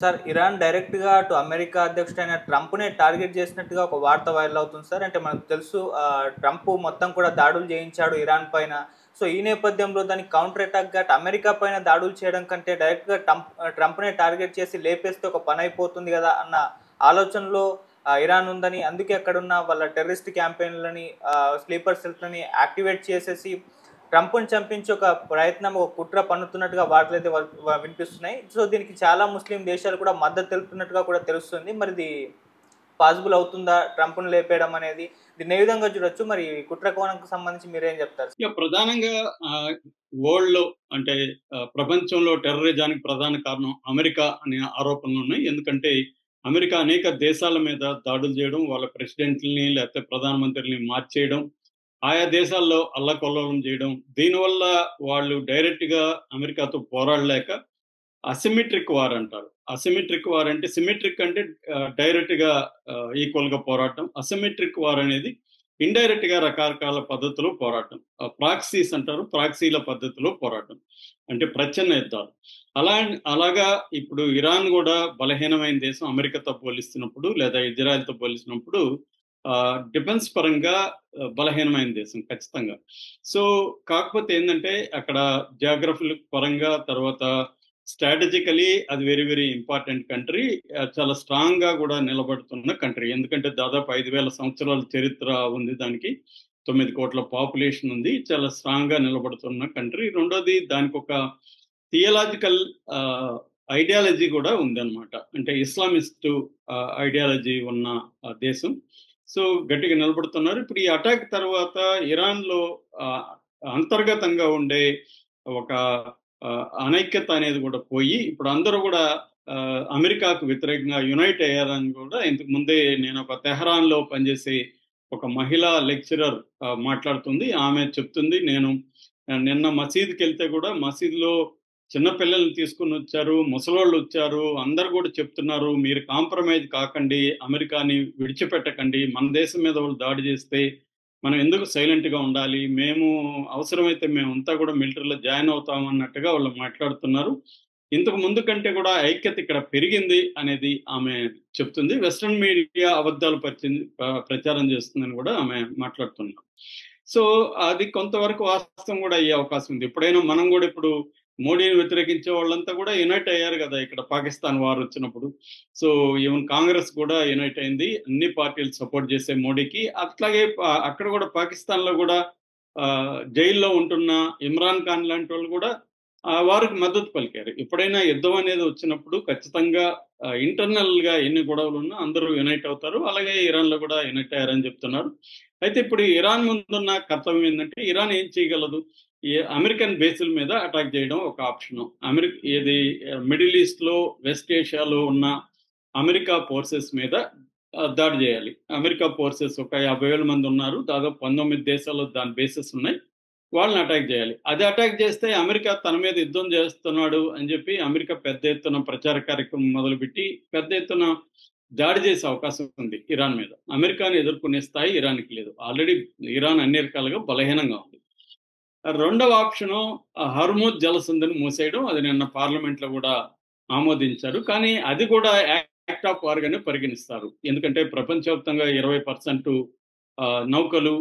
Sir, Iran డైరెక్ట్‌గా అటు America అధ్యక్షుడైన ట్రంప్‌నే target చేసినట్టుగా ఒక వార్త వైరల్ అవుతుంది సార్. అంటే మనకు తెలుసు ట్రంప్ మొత్తం కూడా దాడులు చేయించాడు ఇరాన్ పైన. సో, ఈ నేపథ్యంలో దానికి కౌంటర్ అటాక్‌గా అటు అమెరికా పైన దాడులు చేయడం కంటే డైరెక్ట్‌గా ట్రంప్‌నే టార్గెట్ చేసి లేపేస్తే ఒక పనైపోతుంది గదా! అన్న ఆలోచనలో ఇరాన్ ఉందని, అందుకే అక్కడున్న వాళ్ళ టెర్రరిస్ట్ క్యాంపెయిన్‌లని స్లీపర్ సెల్స్‌లని యాక్టివేట్ చేసేసి ట్రంప్‌ని చంపించే ఒక ప్రయత్నం, ఒక కుట్ర పన్నుతున్నట్టుగా వార్తలైతే వినిపిస్తున్నాయి. సో, దీనికి చాలా ముస్లిం దేశాలు కూడా మద్దతు తెలుపుతున్నట్టుగా కూడా తెలుస్తుంది. మరి ఇది పాసిబుల్ అవుతుందా? ట్రంప్‌ని లేపేయడం అనేది? దీన్ని ఏ విధంగా చూడొచ్చు? మరి ఈ కుట్ర కోణంకి సంబంధించి మీరేం చెప్తారు? ప్రధానంగా వరల్డ్‌లో అంటే ప్రపంచంలో టెర్రరిజానికి ప్రధాన కారణం అమెరికా అనే ఆరోపణలున్నాయి. ఎందుకంటే అమెరికా అనేక దేశాల మీద దాడులు చేయడం, వాళ్ళ ప్రెసిడెంట్‌లని లేకపోతే ప్రధానమంత్రులని మార్చేయడం, ఆయా దేశాల్లో అల్లకల్లోలం చేయడం. దీనివల్ల వాళ్ళు డైరెక్ట్‌గా అమెరికాతో పోరాడలేక అసిమెట్రిక్ వార్ అంటారు. అసిమెట్రిక్ వార్ అంటే సిమెట్రిక్ అంటే డైరెక్ట్‌గా ఈక్వల్‌గా పోరాటం. అసిమెట్రిక్ వార్ అనేది ఇండైరెక్ట్‌గా రకరకాల పద్ధతిలో పోరాటం. ప్రాక్సీస్ అంటారు. ప్రాక్సీల పద్ధతిలో పోరాటం. అంటే ప్రచ్ఛన్న యుద్ధాలు. అలాగా ఇప్పుడు ఇరాన్ గూడా బలహీనమైన దేశం అమెరికాతో పోలిస్తున్నప్పుడు లేదా ఇజ్రాయెల్‌తో పోలిసినప్పుడు డిఫెన్స్ పరంగా బలహీనమైన దేశం ఖచ్చితంగా. సో, కాకపోతే ఏందంటే అక్కడ జియోగ్రఫిల్ పరంగా తర్వాత స్ట్రాటజికలీ అది వెరీ వెరీ ఇంపార్టెంట్ కంట్రీ. చాలా స్ట్రాంగ్‌గా గూడా నిలబడుతున్న కంట్రీ. ఎందుకంటే దాదాపు 5,000 సంవత్సరాల చరిత్ర ఉంది దానికి. 9,00,00,000 పాపులేషన్ ఉంది. చాలా స్ట్రాంగ్‌గా నిలబడుతున్న కంట్రీ. రెండోది దానికొక థియలాజికల్ ఐడియాలజీ గూడా ఉందన్నమాట. అంటే ఇస్లామిస్ట్ ఐడియాలజీ ఉన్న దేశం. సో, గట్టిగా నిలబడుతున్నారు. ఇప్పుడు ఈ అటాక్ తర్వాత ఇరాన్‌లో ఆహ్, అంతర్గతంగా ఉండే ఒక అనైక్యత అనేది కూడా పోయి ఇప్పుడు అందరూ కూడా అమెరికాకు వ్యతిరేకంగా యునైట్ అయ్యారని కూడా ఇంతకు ముందే నేను ఒక తెహరాన్‌లో పనిచేసే ఒక మహిళా లెక్చరర్ మాట్లాడుతుంది. ఆమె చెప్తుంది, నేను నిన్న మసీదుకెళ్తే కూడా మసీదులో చిన్న పిల్లల్ని తీసుకొనొచ్చారు, ముసలోళ్ళొచ్చారు. అందరూ గూడా చెప్తున్నారు, "మీరు కాంప్రమైజ్ కాకండి. అమెరికాని విడిచిపెట్టకండి. మన దేశం మీద వాళ్ళు దాడి చేస్తే మనం ఎందుకు సైలెంట్‌గా ఉండాలి? మేము అవసరమైతే మేమంతా గూడా మిలిటరీలో జాయిన్ అవుతాం" అన్నట్టుగా వాళ్ళు మాట్లాడుతున్నారు. ఇంతకు ముందు కంటే కూడా ఐక్యత ఇక్కడ పెరిగింది అనేది ఆమె చెప్తుంది. వెస్టర్న్ మీడియా అబద్ధాలు ప్రచారం చేస్తుందని గూడా ఆమె మాట్లాడుతున్నారు. సో, అది కొంతవరకు వాస్తవం గూడా అయ్యే అవకాశం ఉంది. ఎప్పుడైనా మనం గూడా ఇప్పుడు మోడీని వ్యతిరేకించే వాళ్ళంతా కూడా యునైట్ అయ్యారు గదా! ఇక్కడ పాకిస్తాన్ వార్ వచ్చినప్పుడు. సో, ఈవెన్ కాంగ్రెస్ కూడా యునైట్ అయింది. అన్ని పార్టీలు సపోర్ట్ చేసే మోడీకి. అట్లాగే అక్కడ గూడా పాకిస్తాన్‌లో గూడా జైల్లో ఉంటున్న ఇమ్రాన్ ఖాన్ లాంటోళ్ళు గూడా వారికి మద్దతు పలికారు. ఎప్పుడైనా యుద్ధం అనేది వచ్చినప్పుడు ఖచ్చితంగా ఇంటర్నల్‌గా ఎన్ని గొడవలున్నా అందరూ యునైట్ అవుతారు. అలాగే ఇరాన్‌లో కూడా యునైట్ అయ్యారని చెప్తున్నారు. అయితే ఇప్పుడు ఇరాన్ ముందున్న కర్తవ్యం ఏందంటే, ఇరాన్ ఏం చేయగలదు? ఈ అమెరికన్ బేసుల మీద అటాక్ చేయడం ఒక ఆప్షను. ఏది మిడిల్ ఈస్ట్‌లో, వెస్ట్ ఏషియాలో ఉన్న అమెరికా ఫోర్సెస్ మీద దాడి చేయాలి. అమెరికా ఫోర్సెస్ ఒక 50,000 మంది ఉన్నారు. దాదాపు 19 దేశాల్లో దాని బేసెస్ ఉన్నాయి. వాళ్ళని అటాక్ చేయాలి. అది అటాక్ చేస్తే అమెరికా తన మీద యుద్ధం చేస్తున్నాడు అని చెప్పి అమెరికా పెద్ద ఎత్తున ప్రచార కార్యక్రమం మొదలుపెట్టి పెద్ద ఎత్తున దాడి చేసే అవకాశం ఉంది ఇరాన్ మీద. అమెరికాని ఎదుర్కొనే స్థాయి ఇరాన్‌కి లేదు. ఆల్రెడీ ఇరాన్ అన్ని రకాలుగా బలహీనంగా ఉంది. రెండవ ఆప్షను హర్ముజ్ జలసంధిని మూసేయడం. అది నిన్న పార్లమెంట్‌లో కూడా ఆమోదించారు. కానీ అది కూడా యాక్ట్ ఆఫ్ వార్ గానే పరిగణిస్తారు. ఎందుకంటే ప్రపంచవ్యాప్తంగా 20% నౌకలు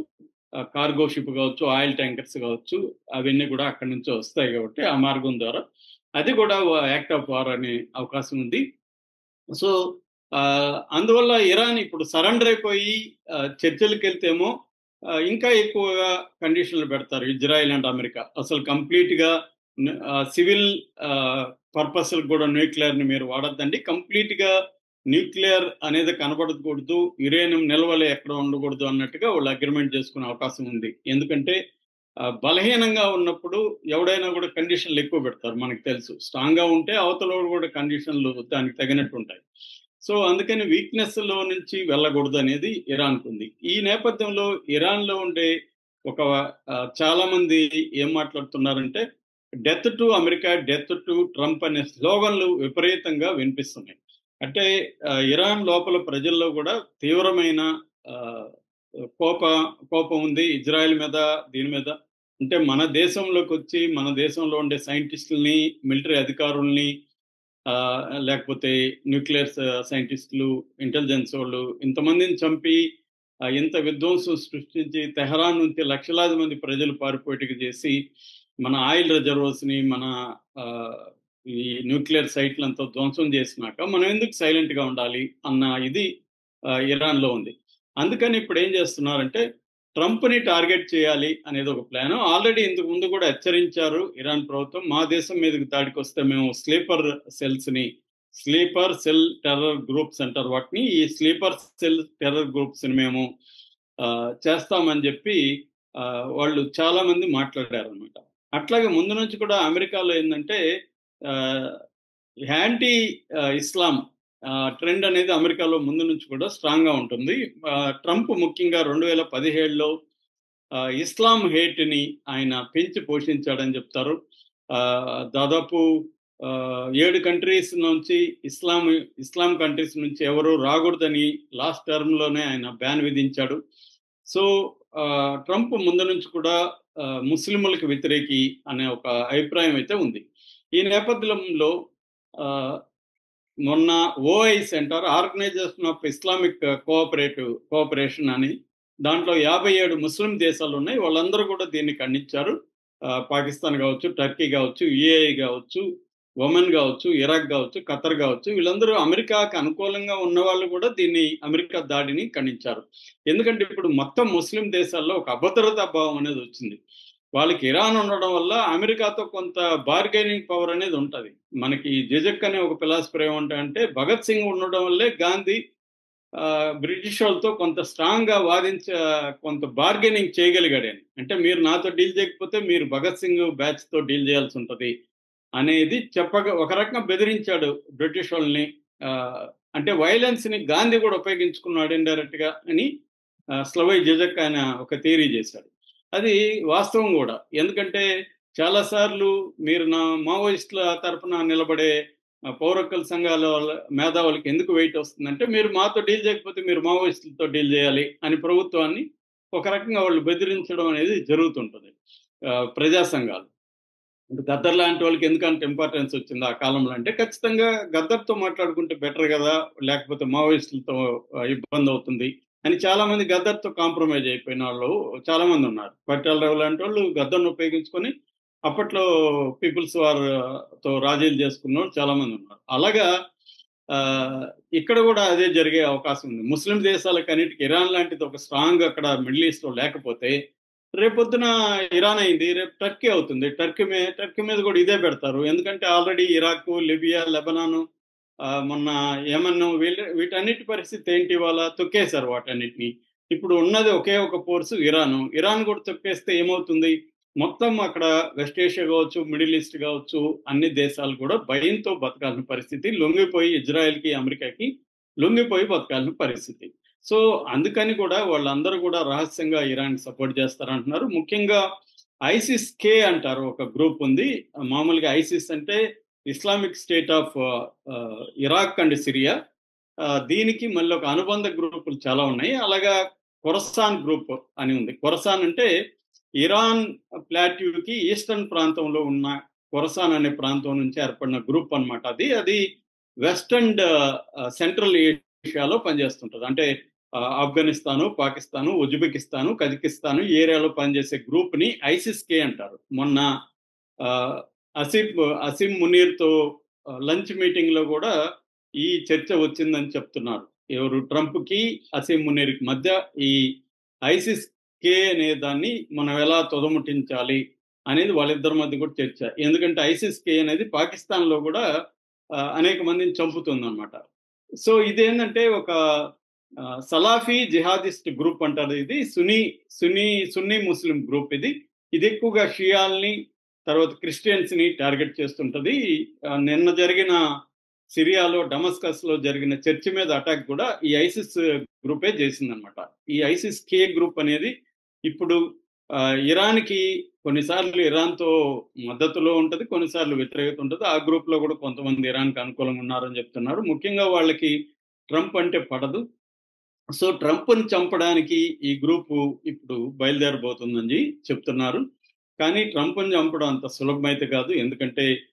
కార్గో షిప్ కావచ్చు, ఆయిల్ ట్యాంకర్స్ కావచ్చు, అవన్నీ కూడా అక్కడి నుంచే వస్తాయి కాబట్టి ఆ మార్గం ద్వారా అది కూడా యాక్ట్ ఆఫ్ వార్ అనే అవకాశం ఉంది. సో, అందువల్ల ఇరాన్ ఇప్పుడు సరెండర్ అయిపోయి చర్చలకెళ్తేమో ఇంకా ఎక్కువగా కండిషన్‌లు పెడతారు ఇజ్రాయెల్ అండ్ అమెరికా. అసలు కంప్లీట్‌గా సివిల్ పర్పస్‌లకు కూడా న్యూక్లియర్‌ని మీరు వాడొద్దండి. కంప్లీట్‌గా న్యూక్లియర్ అనేది కనబడకూడదు. యురేనియం నిల్వలు ఎక్కడ ఉండకూడదు అన్నట్టుగా వాళ్ళు అగ్రీమెంట్ చేసుకునే అవకాశం ఉంది. ఎందుకంటే బలహీనంగా ఉన్నప్పుడు ఎవడైనా కూడా కండిషన్‌లు ఎక్కువ పెడతారు మనకు తెలుసు. స్ట్రాంగ్‌గా ఉంటే అవతలోడు కూడా కండిషన్‌లు దానికి తగినట్టు ఉంటాయి. సో, అందుకని వీక్‌నెస్‌లో నుంచి వెళ్ళకూడదనేది ఇరాన్‌కుంది. ఈ నేపథ్యంలో ఇరాన్‌లో ఉండే ఒక చాలామంది ఏం మాట్లాడుతున్నారంటే, death to America, death to Trump అనే స్లోగన్‌లు విపరీతంగా వినిపిస్తున్నాయి. అంటే ఇరాన్ లోపల ప్రజల్లో కూడా తీవ్రమైన ఆహ్, కోప కోపం ఉంది ఇజ్రాయెల్ మీద, దీని మీద. అంటే మన దేశంలోకొచ్చి, మన దేశంలో ఉండే సైంటిస్టులని, మిలిటరీ అధికారుల్ని లేకపోతే న్యూక్లియర్ సైంటిస్టులు, ఇంటెలిజెన్స్ వాళ్ళు ఇంతమందిని చంపి ఇంత విధ్వంసం సృష్టించి తెహరాన్ నుంచి లక్షలాది మంది ప్రజలు పారిపోయేట్టుగా చేసి మన ఆయిల్ రిజర్వర్స్ని, మన ఈ న్యూక్లియర్ సైట్లంతా ధ్వంసం చేసినాక మనం ఎందుకు సైలెంట్గా ఉండాలి అన్న ఇది ఇరాన్లో ఉంది. అందుకని ఇప్పుడు ఏం చేస్తున్నారంటే ట్రంప్ని టార్గెట్ చేయాలి అనేది ఒక ప్లాన్. ఆల్రెడీ ఇంతకు ముందు కూడా హెచ్చరించారు ఇరాన్ ప్రభుత్వం, మా దేశం మీదకి దాడికి వస్తే మేము స్లీపర్ సెల్ టెర్రర్ గ్రూప్స్ అంటారు వాటిని, ఈ స్లీపర్ సెల్ టెర్రర్ గ్రూప్స్ని మేము చేస్తామని చెప్పి వాళ్ళు చాలా మంది మాట్లాడారు అనమాట. అట్లాగే ముందు నుంచి కూడా అమెరికాలో ఏంటంటే యాంటీ ఇస్లాం ట్రెండ్ అనేది అమెరికాలో ముందు నుంచి కూడా స్ట్రాంగ్గా ఉంటుంది. ట్రంప్ ముఖ్యంగా 2017లో ఇస్లాం హేట్ని ఆయన పెంచి పోషించాడని చెప్తారు. దాదాపు 7 కంట్రీస్ నుంచి ఇస్లాం కంట్రీస్ నుంచి ఎవరు రాకూడదని లాస్ట్ టర్మ్లోనే ఆయన బ్యాన్ విధించాడు. సో ట్రంప్ ముందు నుంచి కూడా ముస్లింలకు వ్యతిరేకి అనే ఒక అభిప్రాయం అయితే ఉంది. ఈ నేపథ్యంలో మొన్న ఓఐసి అంటారు, ఆర్గనైజేషన్ ఆఫ్ ఇస్లామిక్ కోఆపరేషన్ అని, దాంట్లో 57 ముస్లిం దేశాలు ఉన్నాయి. వాళ్ళందరూ కూడా దీన్ని ఖండించారు. పాకిస్తాన్ కావచ్చు, టర్కీ కావచ్చు, యుఏఈ కావచ్చు, ఒమన్ కావచ్చు, ఇరాక్ కావచ్చు, ఖతర్ కావచ్చు, వీళ్ళందరూ అమెరికాకు అనుకూలంగా ఉన్న వాళ్ళు కూడా అమెరికా దాడిని ఖండించారు. ఎందుకంటే ఇప్పుడు మొత్తం ముస్లిం దేశాల్లో ఒక అభద్రతా భావం అనేది వచ్చింది. వాళ్ళకి ఇరాన్ ఉండడం వల్ల అమెరికాతో కొంత బార్గెనింగ్ పవర్ అనేది ఉంటుంది. మనకి జిజక్ అనే ఒక ఫిలాసఫర్ ఏమంటారంటే, భగత్ సింగ్ ఉండడం వల్లే గాంధీ బ్రిటిష్ వాళ్ళతో కొంత స్ట్రాంగ్గా కొంత బార్గెనింగ్ చేయగలిగాడని. అంటే మీరు నాతో డీల్ చేయకపోతే మీరు భగత్ సింగ్ బ్యాచ్తో డీల్ చేయాల్సి ఉంటుంది అనేది ఒక రకంగా బెదిరించాడు బ్రిటిష్ వాళ్ళని. అంటే వైలెన్స్ని గాంధీ కూడా ఉపయోగించుకున్నాడు ఇండైరెక్ట్గా అని స్లవై జిజక్ ఆయన ఒక థియరీ చేశాడు. అది వాస్తవం కూడా. ఎందుకంటే చాలాసార్లు మీరు నా మావోయిస్టుల తరఫున నిలబడే పౌర హక్కుల సంఘాల మేధావులకి ఎందుకు వెయిట్ వస్తుందంటే, మీరు మాతో డీల్ చేయకపోతే మీరు మావోయిస్టులతో డీల్ చేయాలి అని ప్రభుత్వాన్ని ఒక రకంగా వాళ్ళు బెదిరించడం అనేది జరుగుతుంటుంది. ప్రజా సంఘాలు గద్దర్ లాంటి వాళ్ళకి ఎందుకంటే ఇంపార్టెన్స్ వచ్చింది ఆ కాలంలో అంటే, ఖచ్చితంగా గద్దర్తో మాట్లాడుకుంటే బెటర్ కదా, లేకపోతే మావోయిస్టులతో ఇబ్బంది అవుతుంది అని చాలా మంది గద్దర్తో కాంప్రమైజ్ అయిపోయిన వాళ్ళు చాలా మంది ఉన్నారు. పరిటాలరావు లాంటి వాళ్ళు గద్దర్ను ఉపయోగించుకొని అప్పట్లో పీపుల్స్ వార్తో రాజీలు చేసుకున్న వాళ్ళు చాలా మంది ఉన్నారు. అలాగా ఇక్కడ కూడా అదే జరిగే అవకాశం ఉంది. ముస్లిం దేశాలకు అన్నిటికీ ఇరాన్ లాంటిది ఒక స్ట్రాంగ్ అక్కడ మిడిల్ ఈస్ట్లో లేకపోతే, రేపొద్దున ఇరాన్ అయింది, రేపు టర్కీ అవుతుంది. టర్కీ మీద కూడా ఇదే పెడతారు. ఎందుకంటే ఆల్రెడీ ఇరాక్, లిబియా, లెబనాను, మొన్న యెమెన్, వీటన్నిటి పరిస్థితి ఏంటి, వాళ్ళ తొక్కేశారు వాటన్నిటిని. ఇప్పుడు ఉన్నది ఒకే ఒక ఫోర్సు ఇరాన్ కూడా తొక్కేస్తే ఏమవుతుంది, మొత్తం అక్కడ వెస్ట్ ఏషియా కావచ్చు, మిడిల్ ఈస్ట్ కావచ్చు, అన్ని దేశాలు కూడా భయంతో బతకాల్సిన పరిస్థితి, లొంగిపోయి ఇజ్రాయెల్కి, అమెరికాకి లొంగిపోయి బతకాల్సిన పరిస్థితి. సో అందుకని కూడా వాళ్ళందరూ కూడా రహస్యంగా ఇరాన్ సపోర్ట్ చేస్తారంటున్నారు. ముఖ్యంగా ఐసిస్ కే అంటారు, ఒక గ్రూప్ ఉంది. మామూలుగా ఐసిస్ అంటే Islamic state of Iraq and Syria. దీనికి మళ్ళీ ఒక అనుబంధ గ్రూపులు చాలా ఉన్నాయి. అలాగా ఖొరసాన్ గ్రూప్ అని ఉంది. ఖొరసాన్ అంటే ఇరాన్ ప్లాట్యూకి ఈస్టర్న్ ప్రాంతంలో ఉన్న ఖొరసాన్ అనే ప్రాంతం నుంచి ఏర్పడిన గ్రూప్ అనమాట. అది వెస్ట్ అండ్ సెంట్రల్ ఏషియాలో పనిచేస్తుంటుంది. అంటే ఆఫ్ఘనిస్తాను, పాకిస్తాను, ఉజ్బెకిస్తాను, కజకిస్తాను ఈ ఏరియాలో పనిచేసే గ్రూప్ని ఐసిస్ కే అంటారు. మొన్న అసీం మునీర్తో లంచ్ మీటింగ్లో కూడా ఈ చర్చ వచ్చిందని చెప్తున్నారు. ఎవరు, ట్రంప్కి అసీం మునీర్కి మధ్య ఈ ఐసిస్ కే అనే దాన్ని మనం ఎలా తొదముట్టించాలి అనేది వాళ్ళిద్దరి మధ్య కూడా చర్చ. ఎందుకంటే ఐసిస్ కే అనేది పాకిస్తాన్లో కూడా అనేక మందిని చంపుతుంది అనమాట. సో ఇదేంటంటే ఒక సలాఫీ జిహాదిస్ట్ గ్రూప్ అంటారు. ఇది సున్నీ ముస్లిం గ్రూప్. ఇది ఎక్కువగా షియాల్ని, తర్వాత క్రిస్టియన్స్ని టార్గెట్ చేస్తుంటుంది. నిన్న జరిగిన సిరియాలో డమస్కస్లో జరిగిన చర్చి మీద అటాక్ కూడా ఈ ఐసిస్ గ్రూపే చేసిందనమాట. ఈ ఐసిస్ కే గ్రూప్ అనేది ఇప్పుడు ఇరాన్కి కొన్నిసార్లు ఇరాన్తో మద్దతులో ఉంటుంది, కొన్నిసార్లు వ్యతిరేకత ఉంటుంది. ఆ గ్రూప్లో కూడా కొంతమంది ఇరాన్కి అనుకూలంగా ఉన్నారని చెప్తున్నారు. ముఖ్యంగా వాళ్ళకి ట్రంప్ అంటే పడదు. సో ట్రంప్ని చంపడానికి ఈ గ్రూపు ఇప్పుడు బయలుదేరబోతుందని చెప్తున్నారు. కానీ ట్రంప్ని చంపడం అంత సులభమైతే కాదు. ఎందుకంటే